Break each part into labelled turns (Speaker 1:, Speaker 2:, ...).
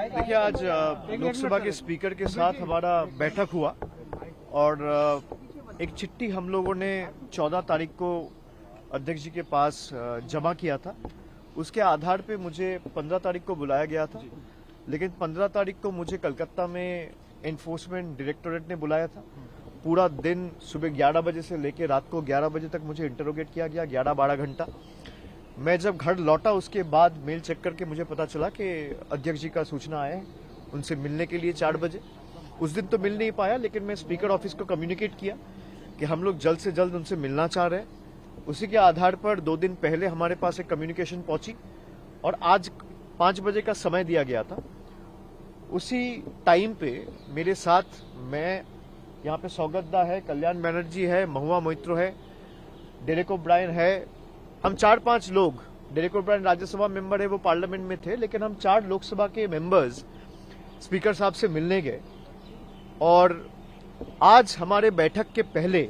Speaker 1: देखिए, आज लोकसभा के स्पीकर के साथ हमारा बैठक हुआ और एक चिट्ठी हम लोगों ने 14 तारीख को अध्यक्ष जी के पास जमा किया था। उसके आधार पे मुझे 15 तारीख को बुलाया गया था, लेकिन 15 तारीख को मुझे कलकत्ता में एनफोर्समेंट डायरेक्टोरेट ने बुलाया था। पूरा दिन सुबह 11 बजे से लेकर रात को 11 बजे तक मुझे इंटरोगेट किया गया, 11-12 घंटा। मैं जब घर लौटा उसके बाद मेल चेक करके मुझे पता चला कि अध्यक्ष जी का सूचना आया है उनसे मिलने के लिए 4 बजे। उस दिन तो मिल नहीं पाया, लेकिन मैं स्पीकर ऑफिस को कम्युनिकेट किया कि हम लोग जल्द से जल्द उनसे मिलना चाह रहे हैं। उसी के आधार पर 2 दिन पहले हमारे पास एक कम्युनिकेशन पहुंची और आज 5 बजे का समय दिया गया था। उसी टाइम पे मेरे साथ मैं यहाँ पे सौगतदा है, कल्याण बनर्जी है, महुआ मोइत्रो है, डेरेक ओब्रायन है। हम 4-5 लोग, डेरेक ओब्रायन राज्यसभा मेंबर है, वो पार्लियामेंट में थे, लेकिन हम 4 लोकसभा के मेंबर्स स्पीकर साहब से मिलने गए। और आज हमारे बैठक के पहले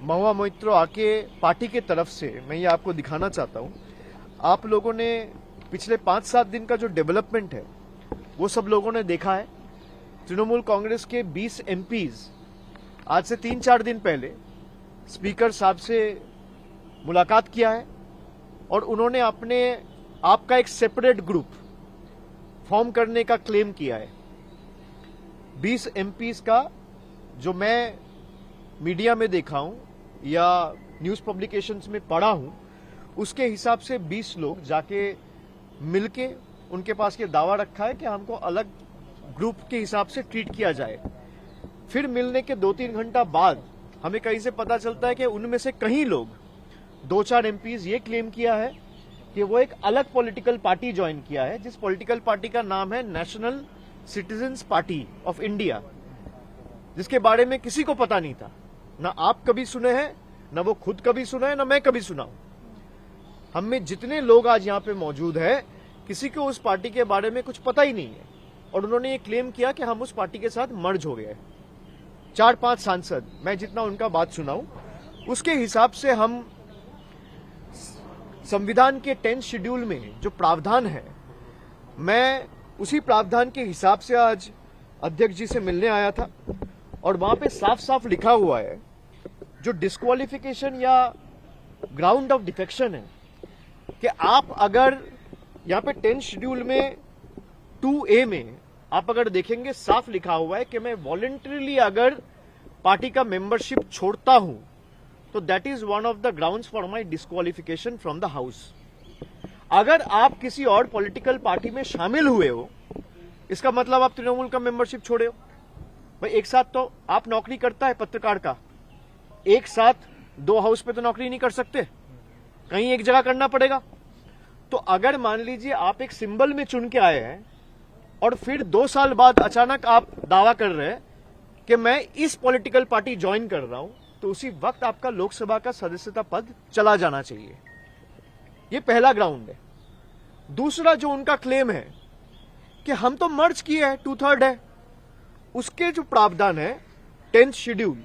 Speaker 1: महुआ मोइत्रो आके पार्टी के तरफ से, मैं ये आपको दिखाना चाहता हूँ, आप लोगों ने पिछले 5-7 दिन का जो डेवलपमेंट है वो सब लोगों ने देखा है। तृणमूल कांग्रेस के 20 एमपीज आज से 3-4 दिन पहले स्पीकर साहब से मुलाकात किया है और उन्होंने अपने आप का एक सेपरेट ग्रुप फॉर्म करने का क्लेम किया है। 20 एमपीज का जो मैं मीडिया में देखा हूं या न्यूज पब्लिकेशंस में पढ़ा हूं, उसके हिसाब से 20 लोग जाके मिलके उनके पास ये दावा रखा है कि हमको अलग ग्रुप के हिसाब से ट्रीट किया जाए। फिर मिलने के 2-3 घंटा बाद हमें कहीं से पता चलता है कि उनमें से कहीं लोग 2-4 एमपीज ये क्लेम किया है कि वो एक अलग पॉलिटिकल पार्टी ज्वाइन किया है, जिस पॉलिटिकल पार्टी का नाम है national citizens party of India, जिसके बारे में किसी को पता नहीं था। ना आप कभी सुने हैं, ना वो खुद कभी सुना है, ना मैं कभी सुना हूं। हम में जितने लोग आज यहाँ पे मौजूद है, किसी को उस पार्टी के बारे में कुछ पता ही नहीं है और उन्होंने ये क्लेम किया कि हम उस पार्टी के साथ मर्ज हो गए। 4-5 सांसद, मैं जितना उनका बात सुना हूं, उसके हिसाब से हम संविधान के 10th शेड्यूल में जो प्रावधान है, मैं उसी प्रावधान के हिसाब से आज अध्यक्ष जी से मिलने आया था और वहां पे साफ साफ लिखा हुआ है जो डिस्क्वालिफिकेशन या ग्राउंड ऑफ डिफेक्शन है कि आप अगर यहाँ पे 10th शेड्यूल में 2A में आप अगर देखेंगे साफ लिखा हुआ है कि मैं वॉलंटरीली अगर पार्टी का मेंबरशिप छोड़ता हूं तो that is one of the grounds for my disqualification from the house. अगर आप किसी और पॉलिटिकल पार्टी में शामिल हुए हो, इसका मतलब आप तृणमूल का मेंबरशिप छोड़े हो। भाई एक साथ तो आप नौकरी करता है पत्रकार का, एक साथ 2 हाउस पे तो नौकरी नहीं कर सकते, कहीं एक जगह करना पड़ेगा। तो अगर मान लीजिए आप एक सिंबल में चुन के आए हैं और फिर 2 साल बाद अचानक आप दावा कर रहे हैं कि मैं इस पॉलिटिकल पार्टी ज्वाइन कर रहा हूं, तो उसी वक्त आपका लोकसभा का सदस्यता पद चला जाना चाहिए। ये पहला ग्राउंड है। दूसरा जो उनका क्लेम है कि हम तो मर्ज किए हैं, 2/3 है, उसके जो प्रावधान है 10th शेड्यूल,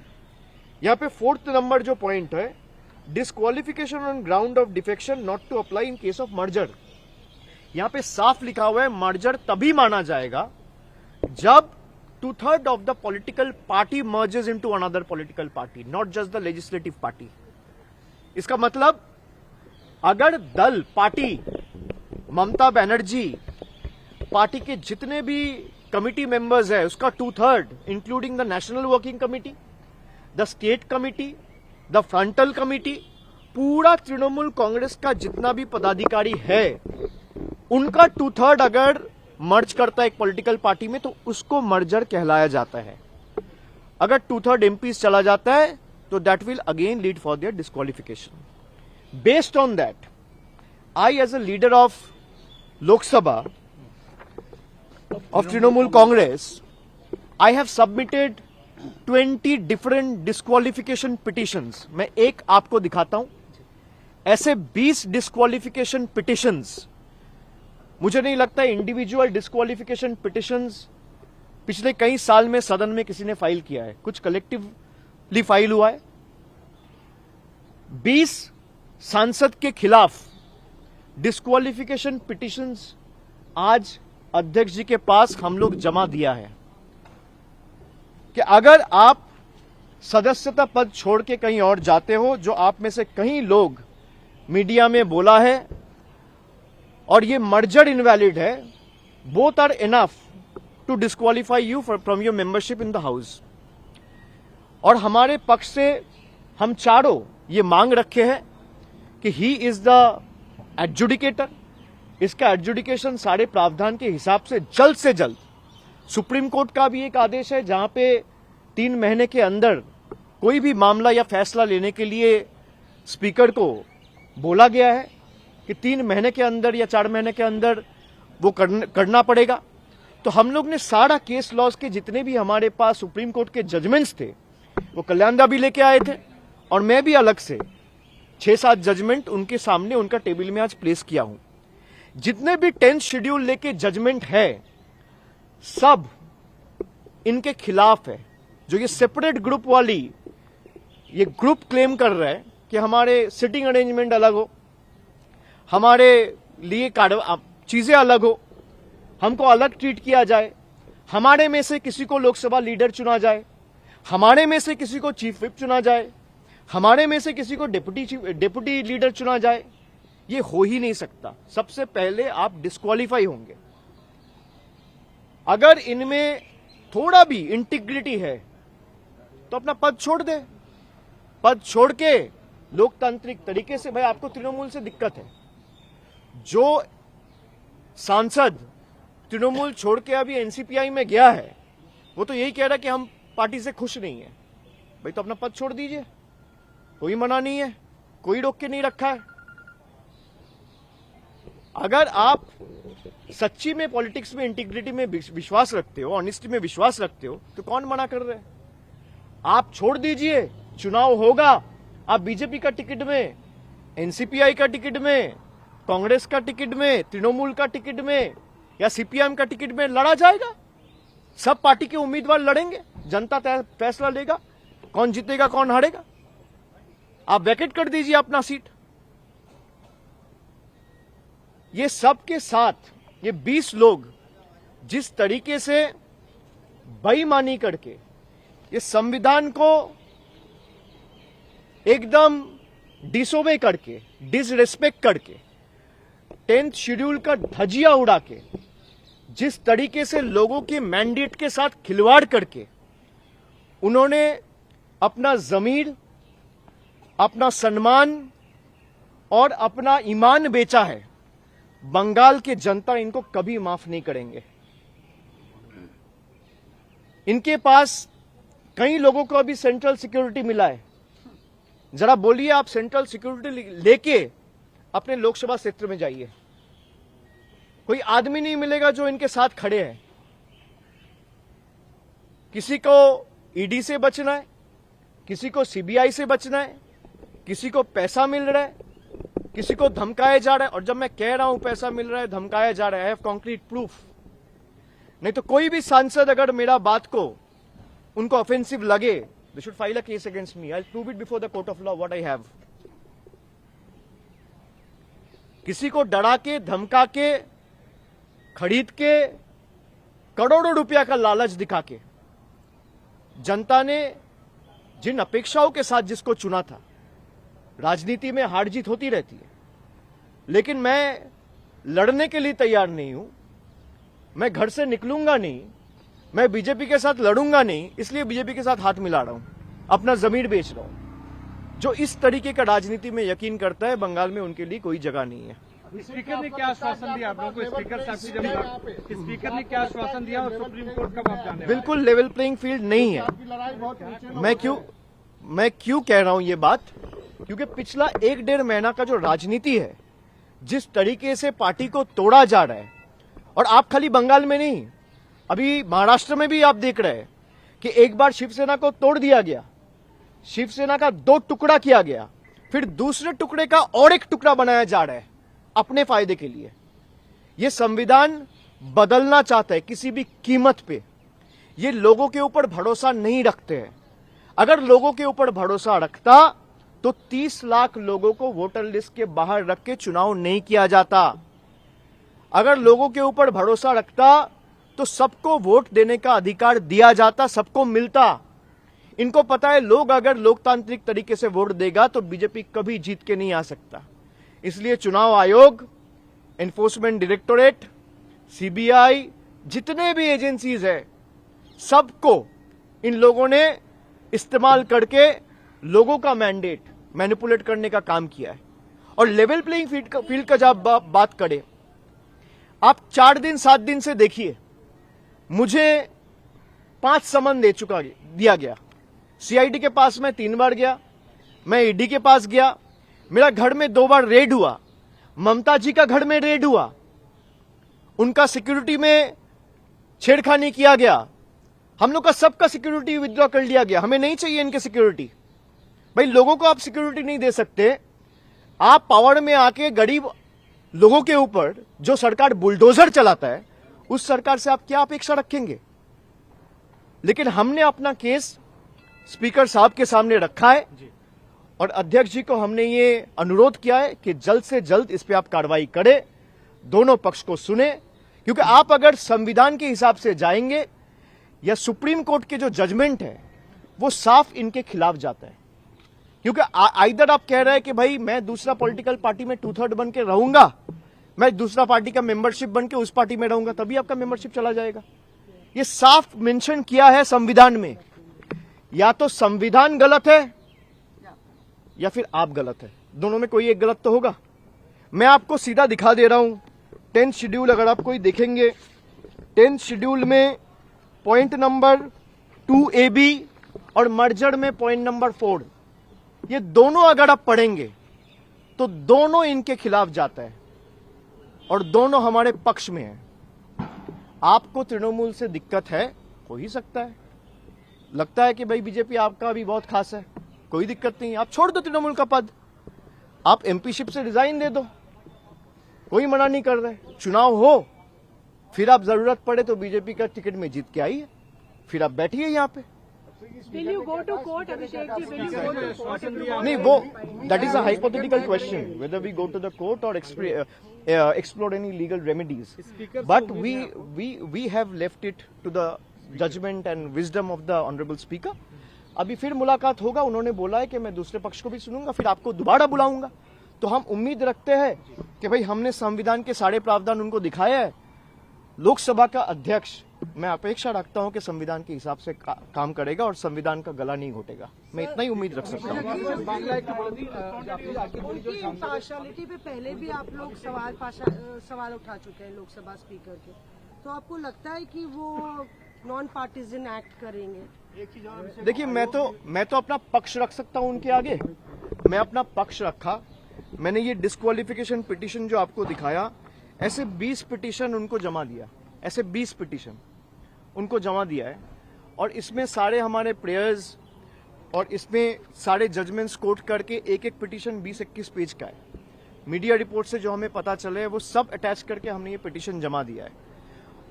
Speaker 1: यहां पे 4th नंबर जो पॉइंट है, disqualification on ground of defection not to apply in case of merger. यहां पे साफ लिखा हुआ है मर्जर तभी माना जाएगा जब 2/3 of the political party merges into another political party, not just the legislative party. इसका मतलब अगर दल, पार्टी, ममता बनर्जी, पार्टी के जितने भी कमिटी मेंबर्स है उसका 2/3, including the national working committee, the state committee, the frontal committee, पूरा तृणमूल कांग्रेस का जितना भी पदाधिकारी है उनका 2/3 अगर मर्ज करता है एक पॉलिटिकल पार्टी में तो उसको मर्जर कहलाया जाता है। अगर 2/3 एमपीज चला जाता है तो that will again lead for their disqualification. Based on that, I as a leader of Lok Sabha of Trinamool Congress, I have submitted 20 different disqualification petitions. मैं एक आपको दिखाता हूं। ऐसे 20 डिस्क्वालिफिकेशन पिटिशंस, मुझे नहीं लगता इंडिविजुअल डिस्क्वालिफिकेशन पिटिशंस पिछले कई साल में सदन में किसी ने फाइल किया है। कुछ कलेक्टिवली फाइल हुआ है। 20 सांसद के खिलाफ डिस्क्वालिफिकेशन पिटिशंस आज अध्यक्ष जी के पास हम लोग जमा दिया है कि अगर आप सदस्यता पद छोड़ के कहीं और जाते हो, जो आप में से कई लोग मीडिया में बोला है, और ये मर्जर इनवैलिड है, both are enough to disqualify you from your membership in the house. और हमारे पक्ष से हम चारों ये मांग रखे हैं कि ही इज द एडजुडिकेटर, इसका एडजुडिकेशन सारे प्रावधान के हिसाब से जल्द सुप्रीम कोर्ट का भी एक आदेश है जहां पे 3 महीने के अंदर कोई भी मामला या फैसला लेने के लिए स्पीकर को बोला गया है कि 3 महीने के अंदर या 4 महीने के अंदर वो करना पड़ेगा। तो हम लोग ने सारा केस लॉज के जितने भी हमारे पास सुप्रीम कोर्ट के जजमेंट्स थे वो कल्याणदा भी लेके आए थे, और मैं भी अलग से 6-7 जजमेंट उनके सामने उनका टेबल में आज प्लेस किया हूं। जितने भी 10th शेड्यूल लेके जजमेंट है सब इनके खिलाफ है। जो ये सेपरेट ग्रुप वाली ये ग्रुप क्लेम कर रहा है कि हमारे सिटिंग अरेंजमेंट अलग हो, हमारे लिए चीजें अलग हो, हमको अलग ट्रीट किया जाए, हमारे में से किसी को लोकसभा लीडर चुना जाए, हमारे में से किसी को चीफ विप चुना जाए, हमारे में से किसी को डिप्टी लीडर चुना जाए, ये हो ही नहीं सकता। सबसे पहले आप डिस्क्वालीफाई होंगे। अगर इनमें थोड़ा भी इंटीग्रिटी है तो अपना पद छोड़ दे। पद छोड़ के लोकतांत्रिक तरीके से, भाई आपको तृणमूल से दिक्कत है, जो सांसद तृणमूल छोड़ के अभी एनसीपीआई में गया है वो तो यही कह रहा है कि हम पार्टी से खुश नहीं है। भाई तो अपना पद छोड़ दीजिए, कोई मना नहीं है, कोई रोक के नहीं रखा है। अगर आप सच्ची में पॉलिटिक्स में इंटीग्रिटी में विश्वास रखते हो, ऑनेस्टी में विश्वास रखते हो, तो कौन मना कर रहे हैं? आप छोड़ दीजिए, चुनाव होगा, आप बीजेपी का टिकट में, एनसीपीआई का टिकट में, कांग्रेस का टिकट में, तृणमूल का टिकट में या सीपीएम का टिकट में लड़ा जाएगा। सब पार्टी के उम्मीदवार लड़ेंगे, जनता फैसला लेगा कौन जीतेगा कौन हारेगा। आप वैकेट कर दीजिए अपना सीट। ये सब के साथ ये 20 लोग जिस तरीके से बेईमानी करके ये संविधान को एकदम डिसोबे करके, डिसरिस्पेक्ट करके, 10th शेड्यूल का धजिया उड़ा के, जिस तरीके से लोगों के मैंडेट के साथ खिलवाड़ करके उन्होंने अपना जमीर, अपना सम्मान और अपना ईमान बेचा है, बंगाल के जनता इनको कभी माफ नहीं करेंगे। इनके पास कई लोगों को अभी सेंट्रल सिक्योरिटी मिला है। जरा बोलिए, आप सेंट्रल सिक्योरिटी लेके अपने लोकसभा क्षेत्र में जाइए, कोई आदमी नहीं मिलेगा जो इनके साथ खड़े हैं। किसी को ईडी से बचना है, किसी को सीबीआई से बचना है, किसी को पैसा मिल रहा है, किसी को धमकाया जा रहा है। और जब मैं कह रहा हूं पैसा मिल रहा है, धमकाया जा रहा है, आई हैव कॉन्क्रीट प्रूफ। नहीं तो कोई भी सांसद अगर मेरा बात को उनको ऑफेंसिव लगे, they should file a case against me, I will prove it before the court of law what I have. किसी को डरा के, धमका के, खरीद के, करोड़ों रुपया का लालच दिखा के जनता ने जिन अपेक्षाओं के साथ जिसको चुना था, राजनीति में हार जीत होती रहती है, लेकिन मैं लड़ने के लिए तैयार नहीं हूं। मैं घर से निकलूंगा नहीं, मैं बीजेपी के साथ लड़ूंगा नहीं, इसलिए बीजेपी के साथ हाथ मिला रहा हूं, अपना जमीर बेच रहा हूं। जो इस तरीके का राजनीति में यकीन करता है, बंगाल में उनके लिए कोई जगह नहीं है।
Speaker 2: स्पीकर ने क्या आश्वासन दिया आप लोगों को? स्पीकर साहब से जब स्पीकर ने क्या आश्वासन दिया और सुप्रीम कोर्ट कब आप जाने?
Speaker 1: बिल्कुल लेवल प्लेइंग फील्ड नहीं है। मैं क्यों कह रहा हूं ये बात? क्योंकि पिछला 1-1.5 महीना का जो राजनीति है, जिस तरीके से पार्टी को तोड़ा जा रहा है, और आप खाली बंगाल में नहीं, अभी महाराष्ट्र में भी आप देख रहे हैं कि एक बार शिवसेना को तोड़ दिया गया, शिवसेना का 2 टुकड़ा किया गया, फिर दूसरे टुकड़े का और एक टुकड़ा बनाया जा रहा है अपने फायदे के लिए। यह संविधान बदलना चाहता है किसी भी कीमत पे। ये लोगों के ऊपर भरोसा नहीं रखते हैं। अगर लोगों के ऊपर भरोसा रखता तो 30 लाख लोगों को वोटर लिस्ट के बाहर रख के चुनाव नहीं किया जाता। अगर लोगों के ऊपर भरोसा रखता तो सबको वोट देने का अधिकार दिया जाता, सबको मिलता। इनको पता है लोग अगर लोकतांत्रिक तरीके से वोट देगा तो बीजेपी कभी जीत के नहीं आ सकता। इसलिए चुनाव आयोग, एनफोर्समेंट डायरेक्टोरेट, सीबीआई, जितने भी एजेंसीज है, सबको इन लोगों ने इस्तेमाल करके लोगों का मैंडेट मैनिपुलेट करने का काम किया है। और लेवल प्लेइंग फील्ड का जब बात करें, आप 4 दिन 7 दिन से देखिए, मुझे 5 समन दिया गया। सीआईडी के पास मैं 3 बार गया, मैं ईडी के पास गया, मेरा घर में 2 बार रेड हुआ, ममता जी का घर में रेड हुआ, उनका सिक्योरिटी में छेड़खानी किया गया, हम लोग का सबका सिक्योरिटी विथड्रॉ कर लिया गया। हमें नहीं चाहिए इनके सिक्योरिटी। भाई लोगों को आप सिक्योरिटी नहीं दे सकते, आप पावर में आके गरीब लोगों के ऊपर जो सरकार बुलडोजर चलाता है, उस सरकार से आप क्या अपेक्षा रखेंगे। लेकिन हमने अपना केस स्पीकर साहब के सामने रखा है और अध्यक्ष जी को हमने ये अनुरोध किया है कि जल्द से जल्द इस पे आप कार्रवाई करें, दोनों पक्ष को सुने। क्योंकि आप अगर संविधान के हिसाब से जाएंगे या सुप्रीम कोर्ट के जो जजमेंट है वो साफ इनके खिलाफ जाता है। क्योंकि आइदर आप कह रहे हैं कि भाई मैं दूसरा पॉलिटिकल पार्टी में 2/3 बन के रहूंगा, मैं दूसरा पार्टी का मेंबरशिप बन के उस पार्टी में रहूंगा, तभी आपका मेंबरशिप चला जाएगा। ये साफ मेंशन किया है संविधान में। या तो संविधान गलत है या फिर आप गलत है, दोनों में कोई एक गलत तो होगा। मैं आपको सीधा दिखा दे रहा हूं 10th शेड्यूल, अगर आप कोई देखेंगे 10th शेड्यूल में पॉइंट नंबर 2AB और मर्जर में पॉइंट नंबर 4, ये दोनों अगर आप पढ़ेंगे तो दोनों इनके खिलाफ जाता है और दोनों हमारे पक्ष में है। आपको तृणमूल से दिक्कत है, हो ही सकता है, लगता है कि भाई बीजेपी आपका भी बहुत खास है, कोई दिक्कत नहीं, आप छोड़ दो तृणमूल का पद, आप एमपीशिप से रिजाइन दे दो, कोई मना नहीं कर रहे। चुनाव हो, फिर आप जरूरत पड़े तो बीजेपी का टिकट में जीत के आइए, फिर आप बैठिए यहाँ पे।
Speaker 3: Will you go to court, Abhishek ji? Will you go to court?
Speaker 1: नहीं, वो that is a hypothetical question whether we go to the court और explore any legal remedies. But we have left it to the judgment and wisdom of the honorable speaker. अभी फिर मुलाकात होगा, उन्होंने बोला है कि मैं दूसरे पक्ष को भी सुनूंगा, फिर आपको दोबारा बुलाऊंगा। तो हम उम्मीद रखते हैं कि भाई हमने संविधान के सारे प्रावधान उनको दिखाए हैं। लोकसभा का अध्यक्ष, मैं अपेक्षा रखता हूं कि संविधान के हिसाब से काम करेगा और संविधान का गला नहीं घोटेगा। मैं इतना ही उम्मीद रख सकता हूं।
Speaker 3: उनकी पार्शियलिटी पे पहले भी आप लोग सवाल उठा चुके हैं लोकसभा स्पीकर के, तो आपको लगता है कि वो नॉन पार्टीजन एक्ट करेंगे?
Speaker 1: देखिए, मैं तो अपना पक्ष रख सकता हूं उनके आगे। मैं अपना पक्ष रखा, मैंने ये डिस्क्वालिफिकेशन पिटीशन जो आपको दिखाया, ऐसे 20 पिटीशन उनको जमा दिया, ऐसे 20 पिटीशन उनको जमा दिया है। और इसमें सारे हमारे प्रेयर्स और इसमें सारे जजमेंट्स कोट करके एक एक पिटीशन 20-21 पेज का है। मीडिया रिपोर्ट से जो हमें पता चले वो सब अटैच करके हमने ये पिटीशन जमा दिया है।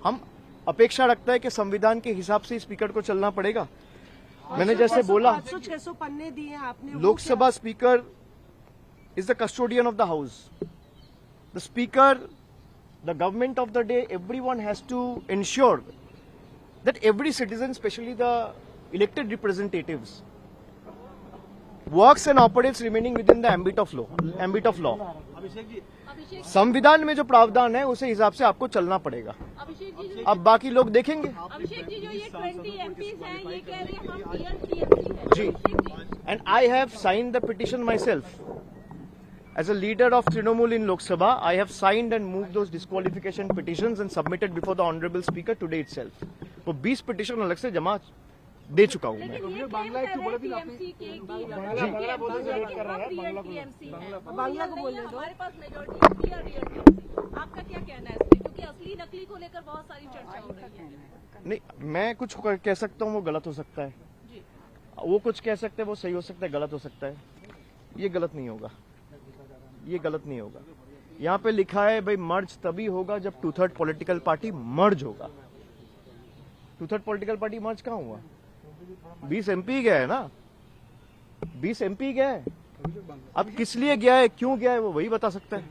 Speaker 1: हम अपेक्षा रखता है कि संविधान के हिसाब से स्पीकर को चलना पड़ेगा। मैंने जैसे बोला,
Speaker 3: 500-600 पन्ने दिए आपने।
Speaker 1: Lok Sabha speaker is the custodian of the house, the speaker, the government of the day, everyone has to ensure that every citizen, especially the elected representatives, works and operates remaining within the ambit of law. संविधान में जो प्रावधान है उसे हिसाब से आपको चलना पड़ेगा। अब बाकी लोग देखेंगे।
Speaker 4: अभिषेक जी, जो ये 20 MPs हैं, ये कह रहे हैं हम TMC हैं।
Speaker 1: जी, and I have signed the petition myself. As a leader of Trinamool in Lok Sabha, I have signed and moved those disqualification petitions and submitted before the Honorable Speaker today itself. वो 20 petition अलग से जमा दे चुका हूँ मैं।
Speaker 4: लेकिन ये बांग्ला की TMC के बांग्ला को बोलने दो, हमारे पास मेजॉरिटी है रियल TMC। आपका क्या कहना है इसमें, क्योंकि असली नकली को लेकर बहुत सारी चर्चा हो रही है?
Speaker 1: नहीं, मैं कुछ कह सकता हूँ वो गलत हो सकता है, वो कुछ कह सकते हैं वो सही हो सकता है, गलत हो सकता है। ये गलत नहीं होगा, ये गलत नहीं होगा। यहाँ पे लिखा है भाई मर्ज तभी होगा जब 2/3 पॉलिटिकल पार्टी मर्ज होगा। 2/3 पॉलिटिकल पार्टी मर्ज कहाँ हुआ? 20 MP गया है ना, 20 MP गया है। अब किस लिए गया है, क्यों गया है, वो वही बता सकता है।